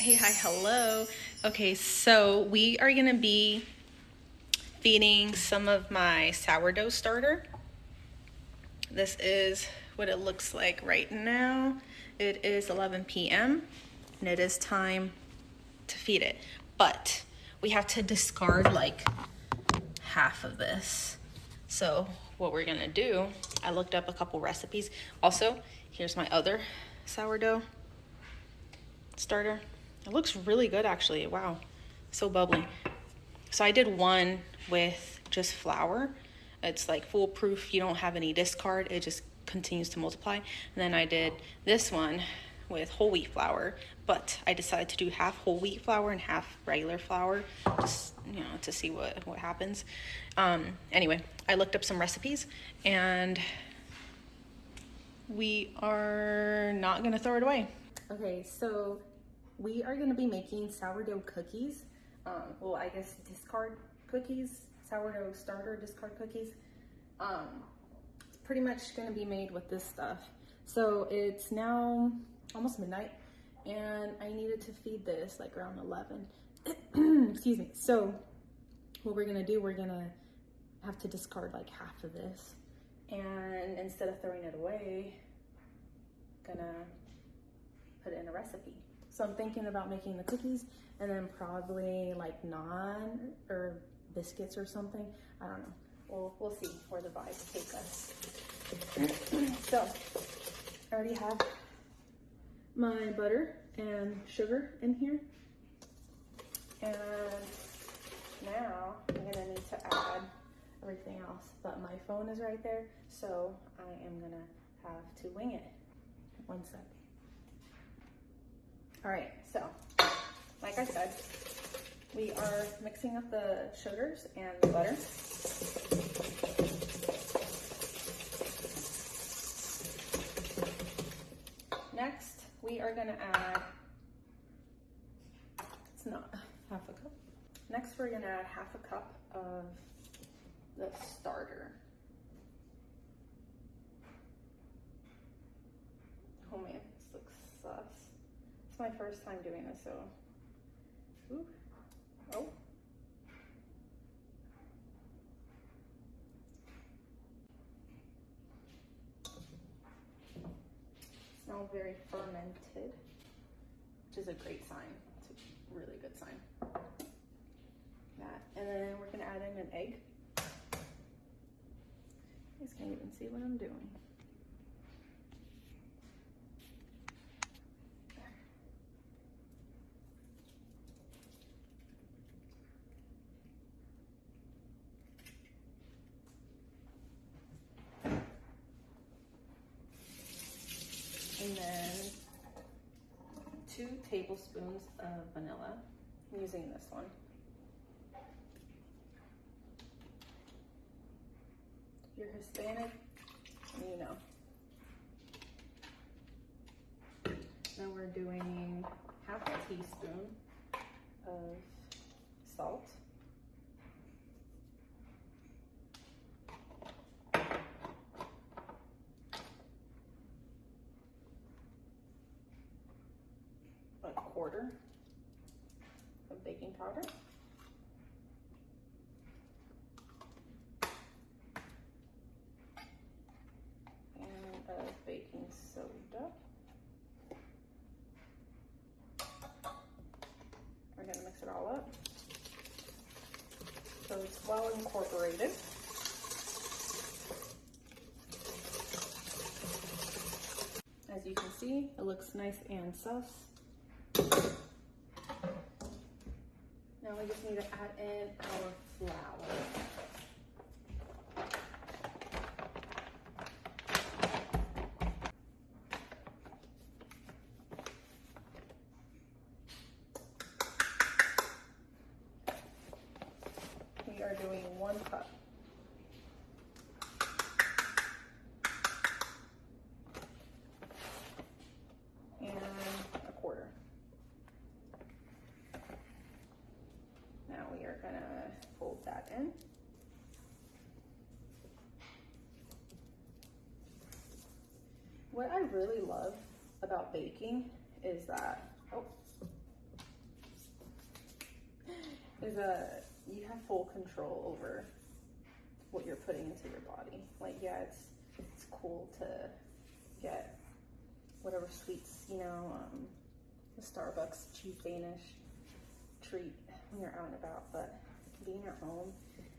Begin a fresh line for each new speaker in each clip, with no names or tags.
Hey, hi, hello. Okay, so we are gonna be feeding some of my sourdough starter. This is what it looks like right now. It is 11 p.m. and it is time to feed it. But we have to discard like half of this. So what we're gonna do, I looked up a couple recipes. Also, here's my other sourdough starter. It looks really good actually. Wow, so bubbly. So I did one with just flour. It's like foolproof. You don't have any discard. It just continues to multiply. And then I did this one with whole wheat flour, but I decided to do half whole wheat flour and half regular flour, just to see what happens. Anyway, I looked up some recipes, and we are not gonna throw it away. Okay, so we are gonna be making sourdough cookies. Well, I guess discard cookies, sourdough starter discard cookies. It's pretty much gonna be made with this stuff. So it's now almost midnight, and I needed to feed this like around 11. Excuse me. So what we're gonna do, we're gonna have to discard like half of this, and instead of throwing it away, gonna put it in a recipe. So I'm thinking about making the cookies and then probably like naan or biscuits or something. I don't know. We'll see where the vibes take us. So I already have my butter and sugar in here. And now I'm gonna need to add everything else. But my phone is right there, so I am gonna have to wing it. One sec. All right, so like I said, we are mixing up the sugars and the butter. Next, we are gonna add, it's not half a cup. Next, we're gonna add half a cup of the starter. Oh man, this looks sus. It's my first time doing this, so, ooh, oh. Smells very fermented, which is a great sign. It's a really good sign. That, and then we're gonna add in an egg. You guys can't even see what I'm doing. And then 2 tablespoons of vanilla. I'm using this one. If you're Hispanic, you know. Then we're doing half a teaspoon of salt. A quarter of baking powder. And of baking soda. We're gonna mix it all up so it's well incorporated. As you can see, it looks nice and sus. Now we just need to add in our flour. We are doing 1 cup. And a quarter. Now we are gonna fold that in. What I really love about baking is that, is you have full control over what you're putting into your body. Like, yeah, it's cool to get whatever sweets, you know, the Starbucks cheese Danish treat when you're out and about, but being at home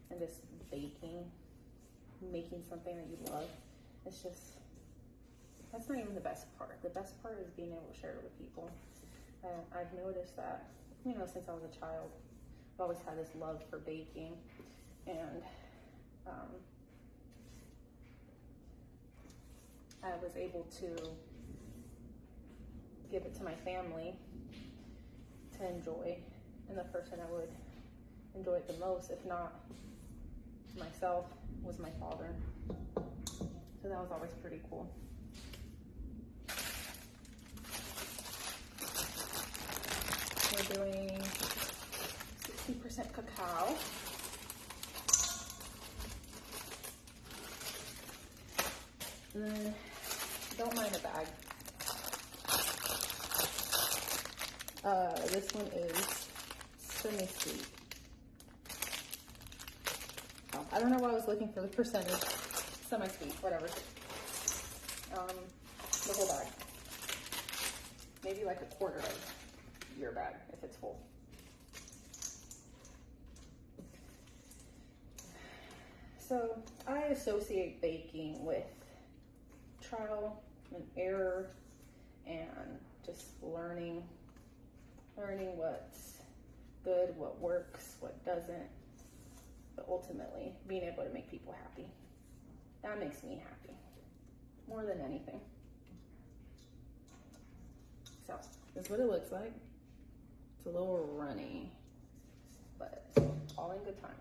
and just baking, making something that you love, it's just, that's not even the best part. The best part is being able to share it with people. I've noticed that, you know, since I was a child, I've always had this love for baking, and I was able to give it to my family to enjoy, and the person I would enjoy it the most, if not myself, was my father. So that was always pretty cool. We're doing 60% cacao. And then, don't mind a bag. This one is semi-sweet. Oh, I don't know why I was looking for the percentage. Semi-sweet, whatever. The whole bag. Maybe like a quarter of your bag if it's full. So I associate baking with trial and error and just learning what's good, what works, what doesn't, but ultimately being able to make people happy. That makes me happy more than anything. So this is what it looks like. It's a little runny, but all in good time.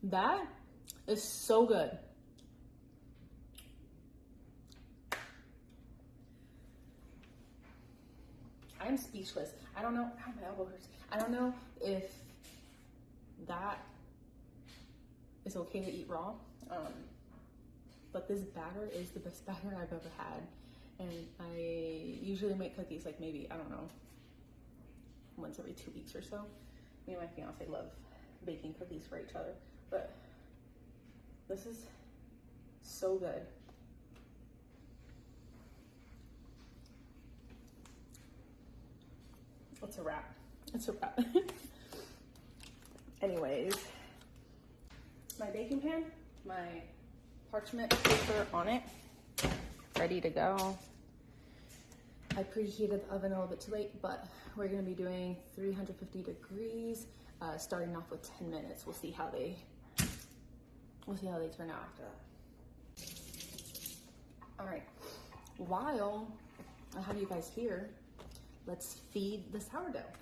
That is so good. I'm speechless. I don't know how my elbow hurts. I don't know if that is okay to eat raw. But this batter is the best batter I've ever had. And I usually make cookies like maybe, I don't know, once every 2 weeks or so. Me and my fiance love baking cookies for each other. But this is so good. It's a wrap. It's a wrap. Anyways, my baking pan, my parchment paper on it, ready to go. I preheated the oven a little bit too late, but we're gonna be doing 350 degrees, starting off with 10 minutes. We'll see how they turn out after that. All right, while I have you guys here, let's feed the sourdough.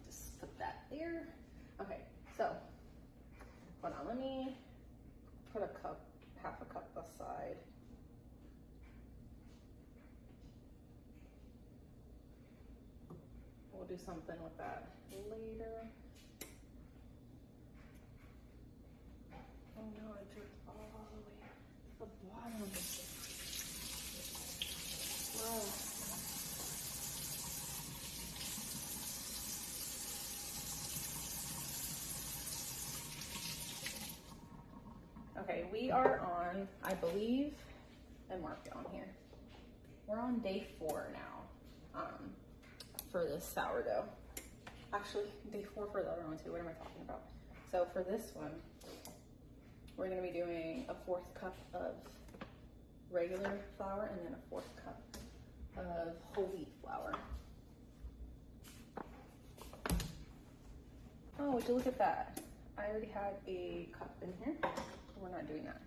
Just put that there. Okay, so hold on, let me put half a cup aside. We'll do something with that later. Oh no, I dripped all the way to the bottom. Wow. Okay, we are on, I believe, I marked it on here. We're on day 4 now for this sourdough. Actually, day 4 for the other one too. What am I talking about? So for this one, we're gonna be doing a 4th cup of regular flour and then a 4th cup of whole wheat flour. Oh, would you look at that? I already had a cup in here. We're not doing that.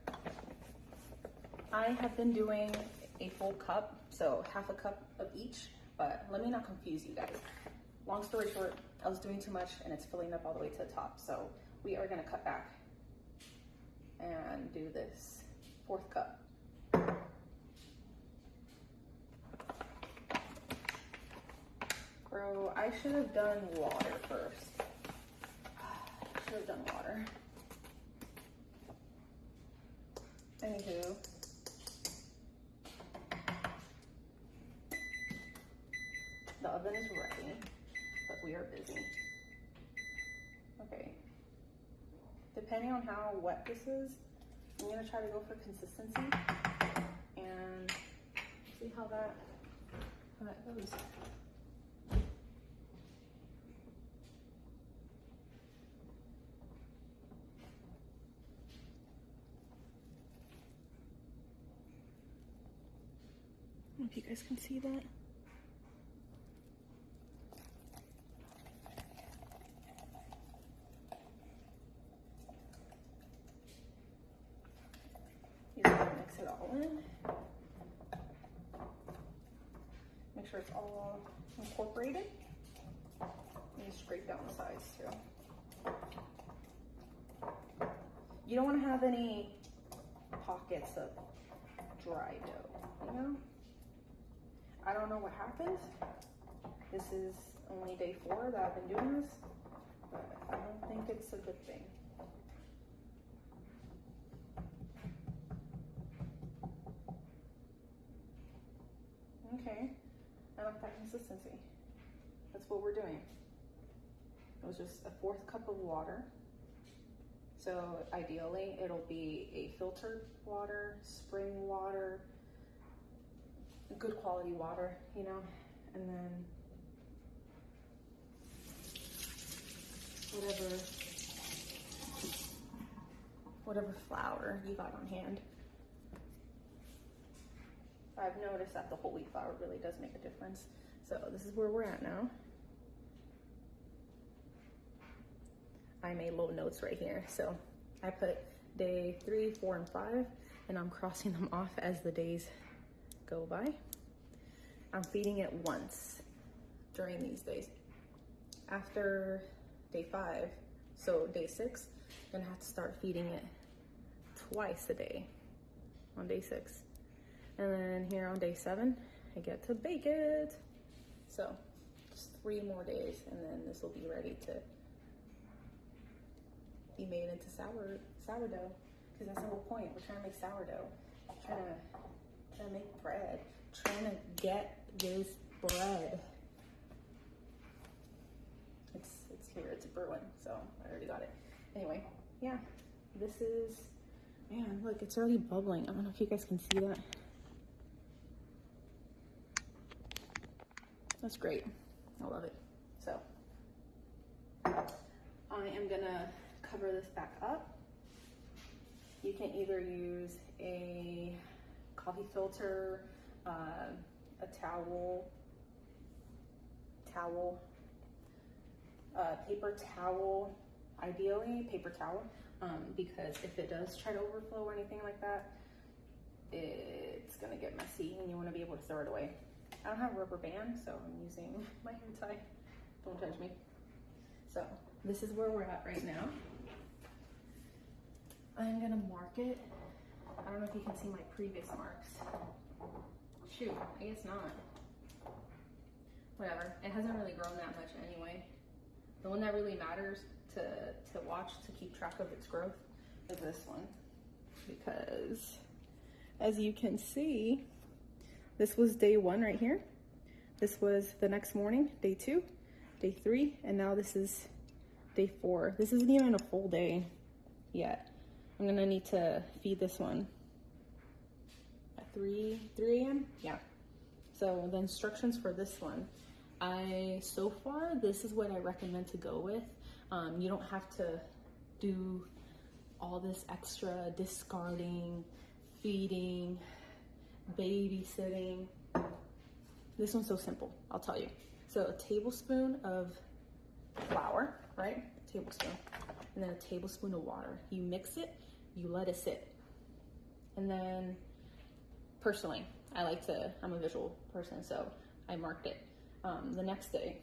I have been doing a full cup, so half a cup of each, but let me not confuse you guys. Long story short, I was doing too much and it's filling up all the way to the top, so we are gonna cut back and do this 4th cup. Bro, I should have done water first. Should have done water. Anywho, the oven is ready, but we are busy. Okay. Depending on how wet this is, I'm gonna try to go for consistency and see how that goes. I don't know if you guys can see that. You just gotta mix it all in. Make sure it's all incorporated. And scrape down the sides too. You don't want to have any pockets of dry dough, you know? I don't know what happened. This is only day 4 that I've been doing this, but I don't think it's a good thing. Okay, I like that consistency. That's what we're doing. It was just a 4th cup of water. So ideally it'll be a filtered water, spring water, good quality water, you know, and then whatever flour you got on hand. I've noticed that the whole wheat flour really does make a difference. So this is where we're at now. I made little notes right here. So I put day 3, 4, and 5, and I'm crossing them off as the days go by. I'm feeding it once during these days. After day 5, so day 6, I'm gonna have to start feeding it twice a day on day 6. And then here on day 7, I get to bake it. So just 3 more days, and then this will be ready to be made into sourdough. Because that's the whole point. We're trying to make sourdough. Trying to make bread. Trying to get this bread. It's here. It's brewing. So I already got it. Anyway, yeah. This is, man, look, it's already bubbling. I don't know if you guys can see that. That's great. I love it. So I am gonna cover this back up. You can either use a coffee filter, a towel, paper towel, ideally paper towel, because if it does try to overflow or anything like that, it's gonna get messy and you wanna be able to throw it away. I don't have a rubber band, so I'm using my hair tie. Don't judge me. So this is where we're at right now. I'm gonna mark it. I don't know if you can see my previous marks. Shoot, I guess not. Whatever, it hasn't really grown that much anyway. The one that really matters to watch, to keep track of its growth, is this one. Because as you can see, this was day 1 right here. This was the next morning, day 2, day 3, and now this is day 4. This isn't even a full day yet. I'm gonna need to feed this one at 3 a.m. Yeah. So the instructions for this one, so far, this is what I recommend to go with. You don't have to do all this extra discarding, feeding, babysitting. This one's so simple, I'll tell you. So a tablespoon of flour, right? A tablespoon. And then a tablespoon of water. You mix it, you let it sit. And then, personally, I'm a visual person, so I marked it. The next day,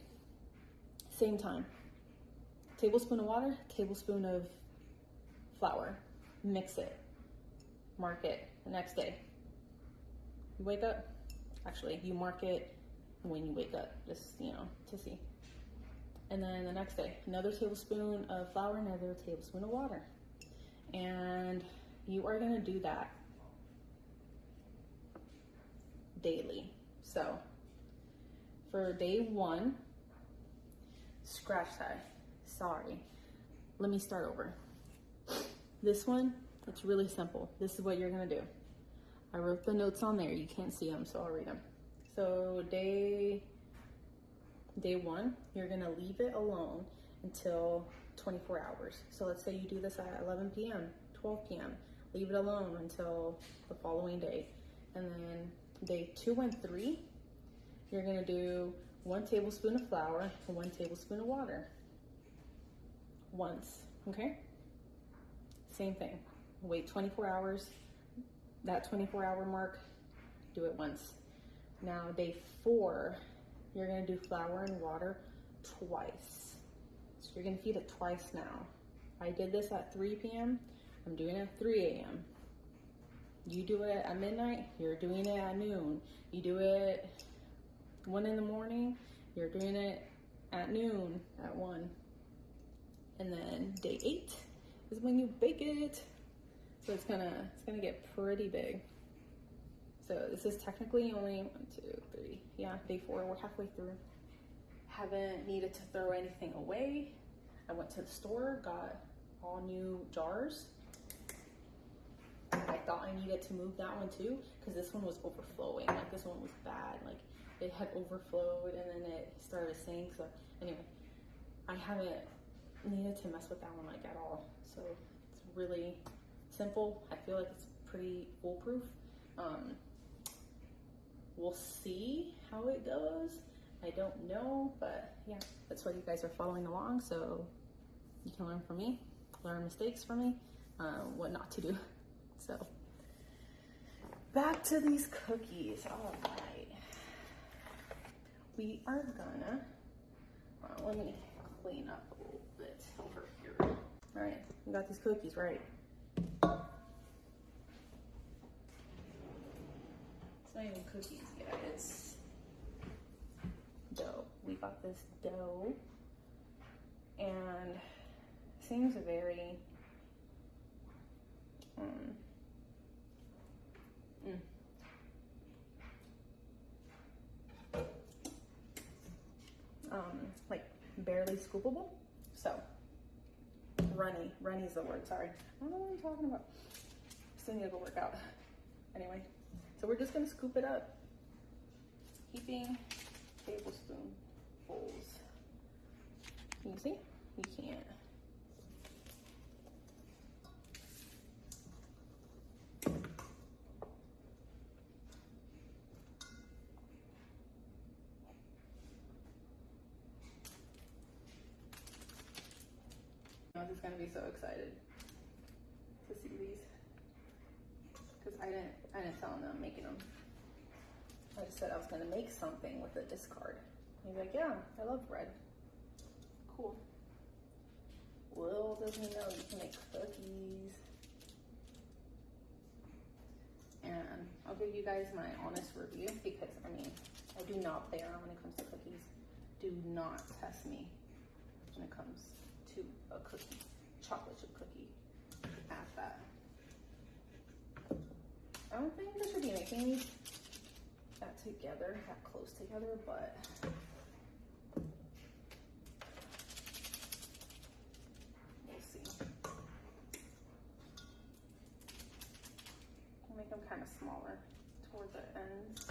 same time. Tablespoon of water, tablespoon of flour. Mix it, mark it. The next day, you wake up, actually you mark it when you wake up, just, you know, to see. And then the next day, another tablespoon of flour, another tablespoon of water. And you are gonna do that daily. So for day 1, scratch that. Sorry. Let me start over. This one, it's really simple. This is what you're gonna do. I wrote the notes on there. You can't see them, so I'll read them. So day 1, you're gonna leave it alone until 24 hours. So let's say you do this at 11 p.m., 12 p.m. Leave it alone until the following day. And then day 2 and 3, you're gonna do 1 tablespoon of flour and 1 tablespoon of water. Once, okay? Same thing. Wait 24 hours. That 24-hour mark, do it once. Now day 4, you're gonna do flour and water twice. So you're gonna feed it twice now. I did this at 3 p.m. I'm doing it at 3 a.m. You do it at midnight, you're doing it at noon. You do it 1 in the morning, you're doing it at noon, at 1. And then day 8 is when you bake it. So it's gonna get pretty big. So this is technically only 1, 2, 3. Yeah, day 4, we're halfway through. Haven't needed to throw anything away. I went to the store, got all new jars. I thought I needed to move that one too, because this one was overflowing. Like this one was bad. Like it had overflowed and then it started to sink. So anyway, I haven't needed to mess with that one like at all. So it's really simple. I feel like it's pretty foolproof. We'll see how it goes. I don't know, but yeah, that's why you guys are following along, so you can learn from me, learn mistakes from me, what not to do. So back to these cookies. All right, we are gonna let me clean up a little bit over here. All right, we got these cookies, right? It's not even cookies yet, it's dough. We got this dough and it seems very like barely scoopable. So runny is the word, sorry. I don't know what I'm talking about. Still need to go work out. Anyway, so we're just gonna scoop it up. Heaping tablespoonfuls. Can you see? You can't. I was just gonna be so excited to see these, because I didn't tell him that I'm making them. I just said I was gonna make something with a discard. He's like, yeah, I love bread. Cool. Little does he know you can make cookies. And I'll give you guys my honest review, because I mean, I do not play around when it comes to cookies. Do not test me when it comes to a cookie, chocolate chip cookie at that. I don't think I should be making these that together, that close together, but we'll see. I'll make them kind of smaller toward the ends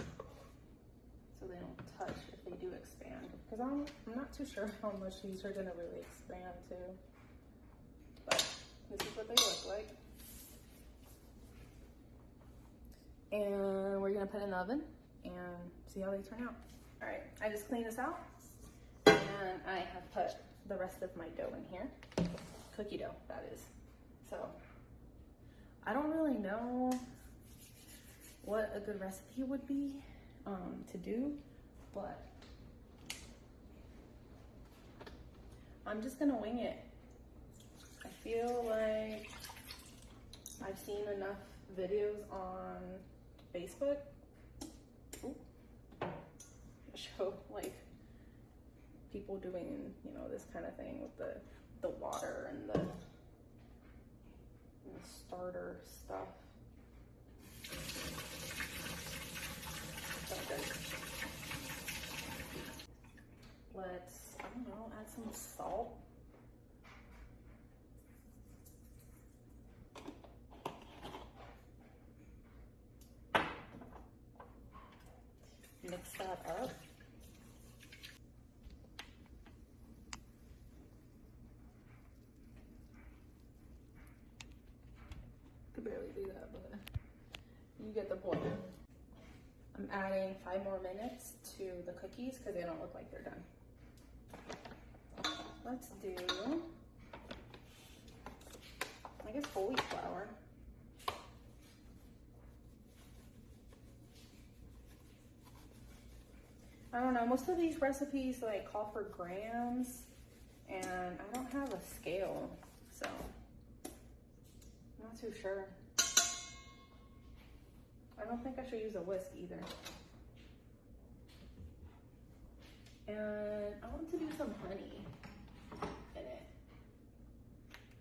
so they don't touch if they do expand, because I'm not too sure how much these are gonna really expand to, but this is what they look like. And we're gonna put it in the oven and see how they turn out. All right, I just cleaned this out and I have put the rest of my dough in here. Cookie dough, that is. So I don't really know what a good recipe would be to do, but I'm just gonna wing it. I feel like I've seen enough videos on Facebook show like people doing, you know, this kind of thing with the water and the starter stuff. So good. Let's, I don't know, add some salt. Mix that up. Could barely do that, but you get the point. I'm adding 5 more minutes to the cookies because they don't look like they're done. Let's do, I guess, whole wheat flour. I don't know, most of these recipes like call for grams, and I don't have a scale, so I'm not too sure. I don't think I should use a whisk either. And I want to do some honey in it.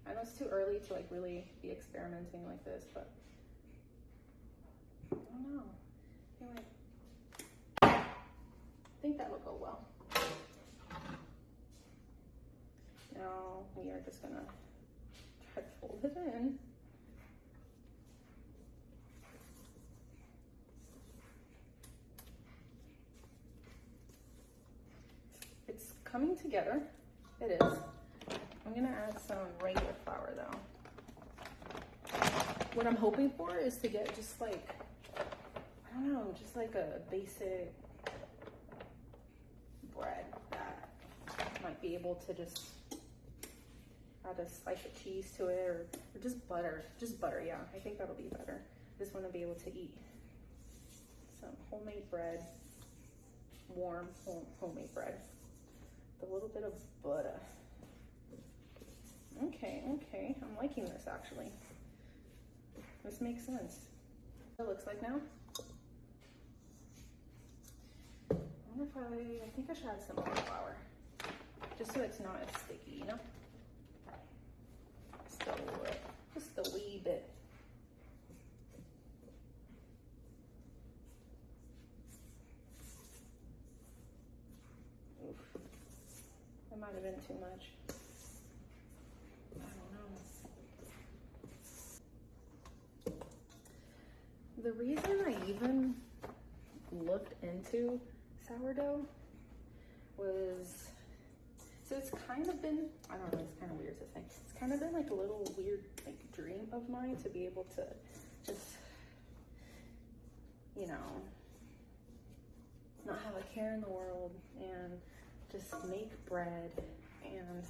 I know it's too early to like really be experimenting like this, but I don't know. Anyway, I think that will go well. Now we are just gonna try to fold it in. It's coming together. It is. I'm gonna add some regular flour though. What I'm hoping for is to get just like, I don't know, just like a basic bread that might be able to just add a slice of cheese to it, or just butter. Just butter, yeah. I think that'll be better. Just want to be able to eat some homemade bread, warm homemade bread, with a little bit of butter. Okay, okay. I'm liking this actually. This makes sense. What it looks like now. I wonder if I think I should add some more flour, just so it's not as sticky, you know? Just a wee bit. Oof. That might have been too much. I don't know. The reason I even looked into sourdough was, so it's kind of been, I don't know, it's kind of weird to say. It's kind of been like a little weird like dream of mine to be able to just, you know, not have a care in the world and just make bread and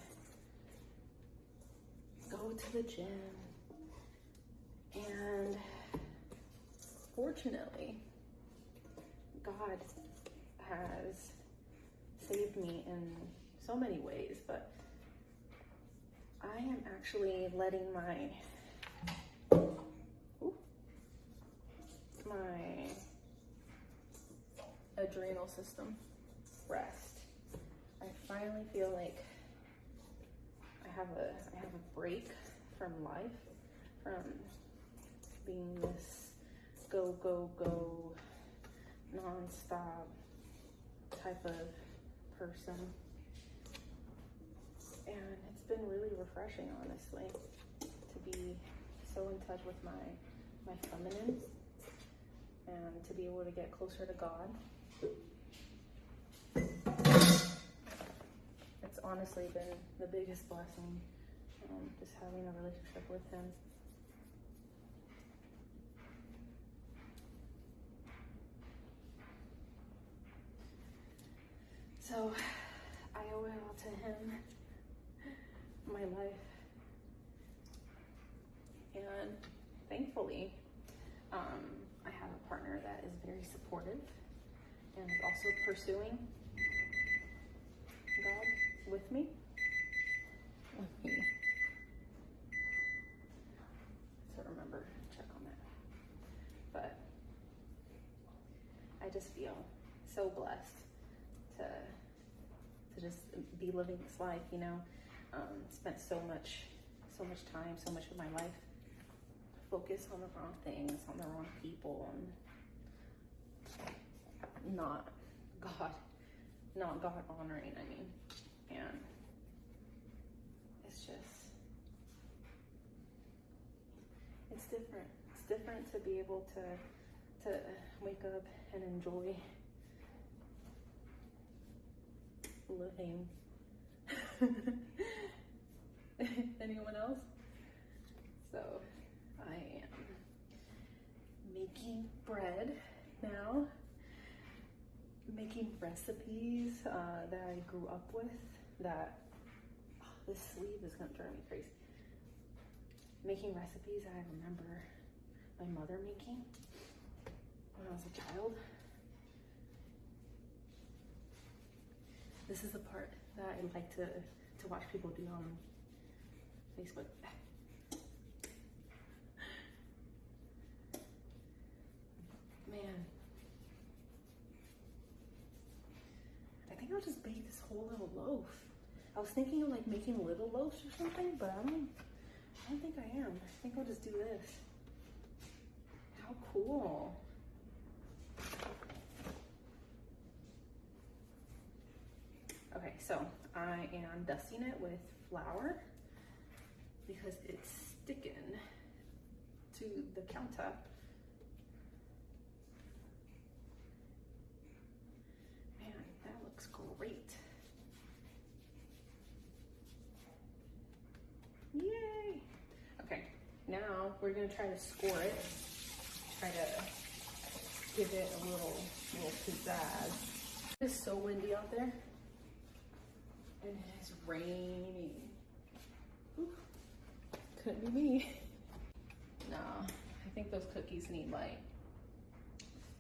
go to the gym. And fortunately, God has saved me in so many ways, but I am actually letting my adrenal system rest. I finally feel like I have a break from life, from being this go, go, go, non-stop type of person. And it's been really refreshing, honestly, to be so in touch with my feminine and to be able to get closer to God. It's honestly been the biggest blessing, just having a relationship with Him. So I owe it all to Him, my life. And thankfully, I have a partner that is very supportive and is also pursuing God with me. So remember, check on that. But I just feel so blessed to just be living this life, you know. Spent so much time, so much of my life focused on the wrong things, on the wrong people, and not God honoring, I mean. And it's just, it's different. It's different to be able to wake up and enjoy living. Anyone else? So I am making bread now, making recipes that I grew up with, that, oh, this sleeve is gonna drive me crazy. Making recipes that I remember my mother making when I was a child. This is the part that I like to watch people do on Facebook. Man, I think I'll just bake this whole little loaf. I was thinking of like making little loaves or something, but I don't think I am. I think I'll just do this. How cool. Okay, so I am dusting it with flour because it's sticking to the counter. Man, that looks great. Yay! Okay, now we're gonna try to score it. Try to give it a little pizzazz. It is so windy out there. And it is raining. Ooh, couldn't be me. No, I think those cookies need like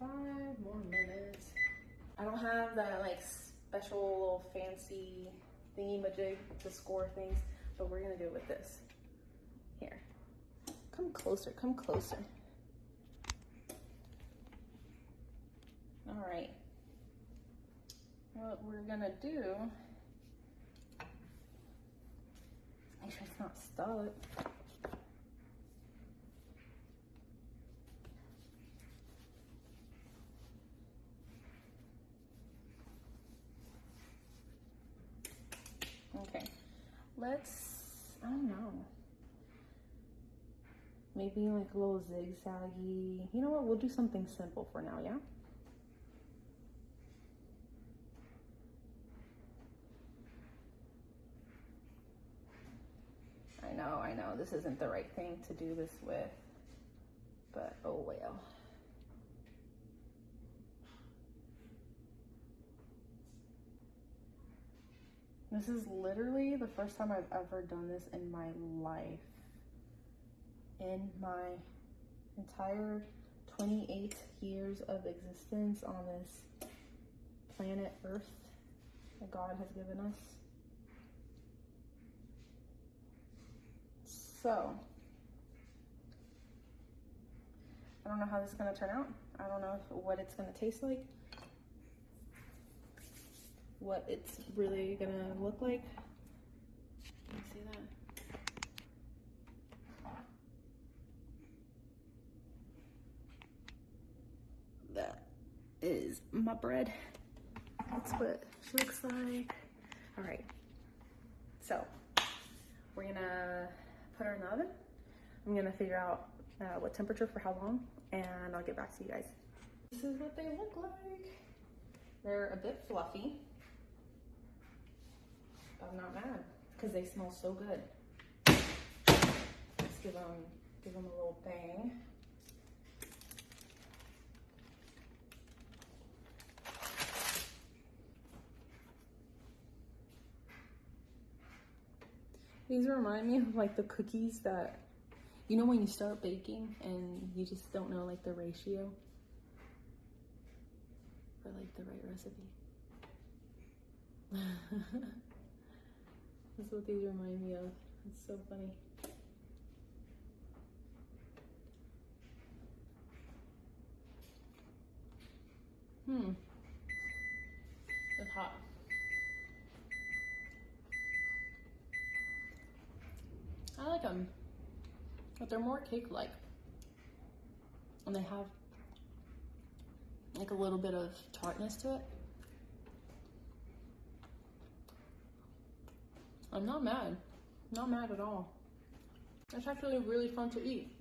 5 more minutes. I don't have that like special little fancy thingy-majig to score things, but we're gonna do it with this. Here, come closer, come closer. All right, what we're gonna do, make sure it's not stuck. Okay, I don't know. Maybe like a little zigzaggy. You know what, we'll do something simple for now, yeah? I know, this isn't the right thing to do this with, but oh well. This is literally the first time I've ever done this in my life. In my entire 28 years of existence on this planet Earth that God has given us. So, I don't know how this is gonna turn out. I don't know what it's gonna taste like, what it's really gonna look like. Can you see that? That is my bread. That's what she looks like. All right, so we're gonna put her in the oven. I'm gonna figure out what temperature for how long, and I'll get back to you guys. This is what they look like. They're a bit fluffy, but I'm not mad because they smell so good. Let's give them a little bang. These remind me of like the cookies that, you know, when you start baking and you just don't know like the ratio for like the right recipe. That's what these remind me of. It's so funny. It's hot. I like them, but they're more cake-like. And they have like a little bit of tartness to it. I'm not mad. Not mad at all. It's actually really fun to eat.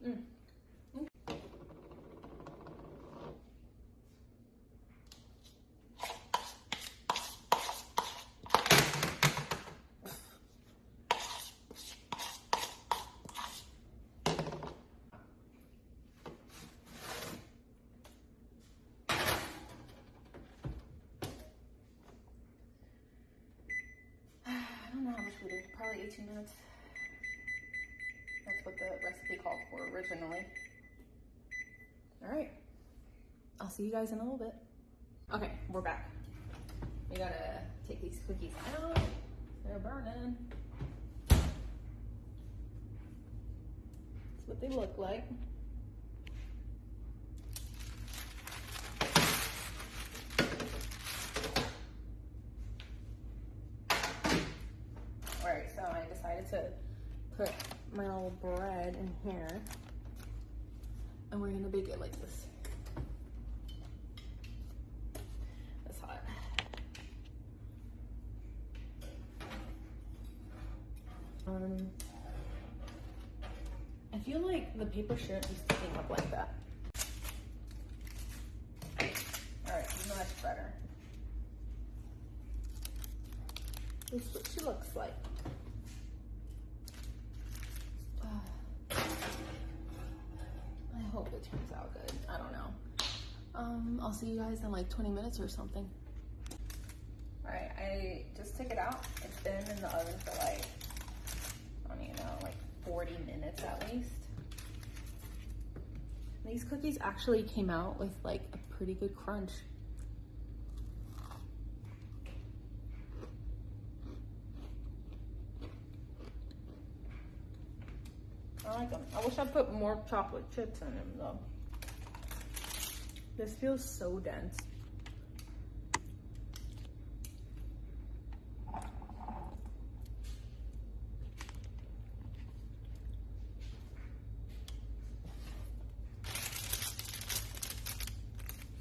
I don't know how much we did. Probably 18 minutes. That's what the recipe called for originally. All right. I'll see you guys in a little bit. Okay, we're back. We gotta take these cookies out. They're burning. That's what they look like. All right, so I decided to put my little bread in here, and we're gonna bake it like this. That's hot. I feel like the paper shouldn't be sticking up like that. All right, much better. This is what she looks like. I hope it turns out good. I don't know. I'll see you guys in like 20 minutes or something. All right, I just took it out. It's been in the oven for like, I don't even know, like 40 minutes at least. These cookies actually came out with like a pretty good crunch. I like them. I wish I put more chocolate chips in them though. This feels so dense.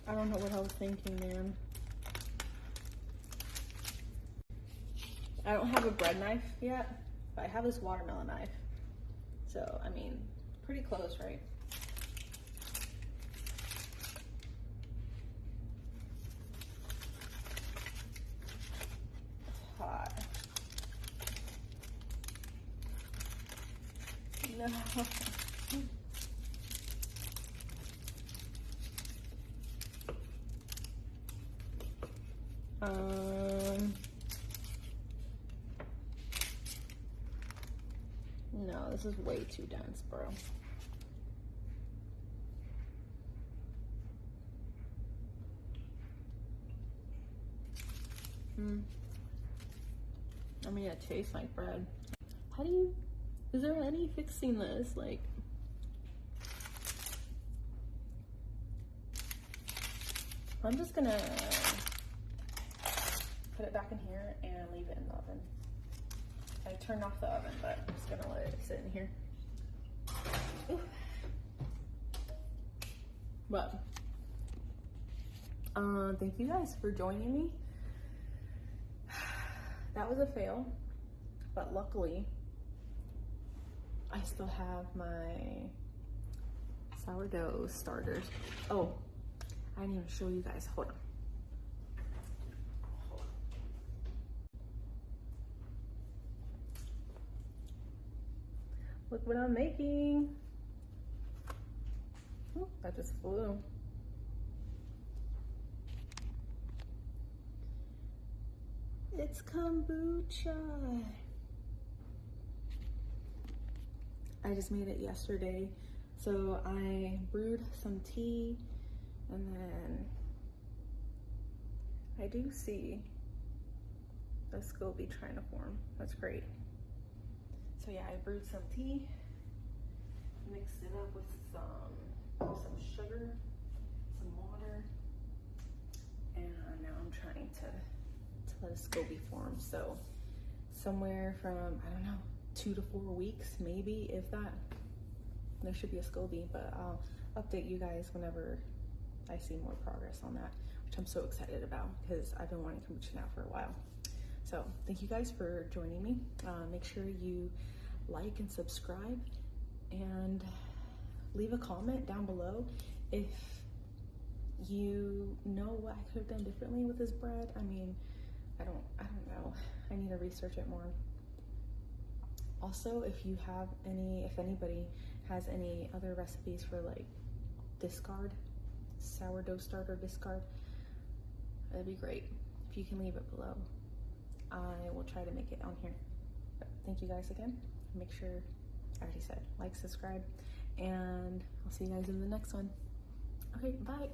I don't know what I was thinking, man. I don't have a bread knife yet, but I have this watermelon knife. So, I mean, pretty close, right? It's hot. No. No, this is way too dense, bro. I mean, it tastes like bread. How do you, is there any fixing this? Like, I'm just gonna put it back in here and leave it in the oven. I turned off the oven, but I'm just gonna let it sit in here. Ooh. But, thank you guys for joining me. That was a fail, but luckily, I still have my sourdough starters. Oh, I didn't even show you guys. Hold on. Look what I'm making. Oh, that just flew. It's kombucha. I just made it yesterday. So I brewed some tea, and then I do see a SCOBY trying to form. That's great. So yeah, I brewed some tea, mixed it up with some sugar, some water, and now I'm trying to let a SCOBY form. So somewhere from, I don't know, 2 to 4 weeks, maybe, if that, there should be a SCOBY, but I'll update you guys whenever I see more progress on that, which I'm so excited about because I've been wanting kombucha now for a while. So thank you guys for joining me. Make sure you like and subscribe and leave a comment down below if you know what I could have done differently with this bread. I mean, I don't know. I need to research it more. Also, if anybody has any other recipes for like discard, sourdough starter discard, that'd be great. If you can leave it below, I will try to make it on here. But thank you guys again. Make sure, I already said, like, subscribe, and I'll see you guys in the next one. Okay, bye.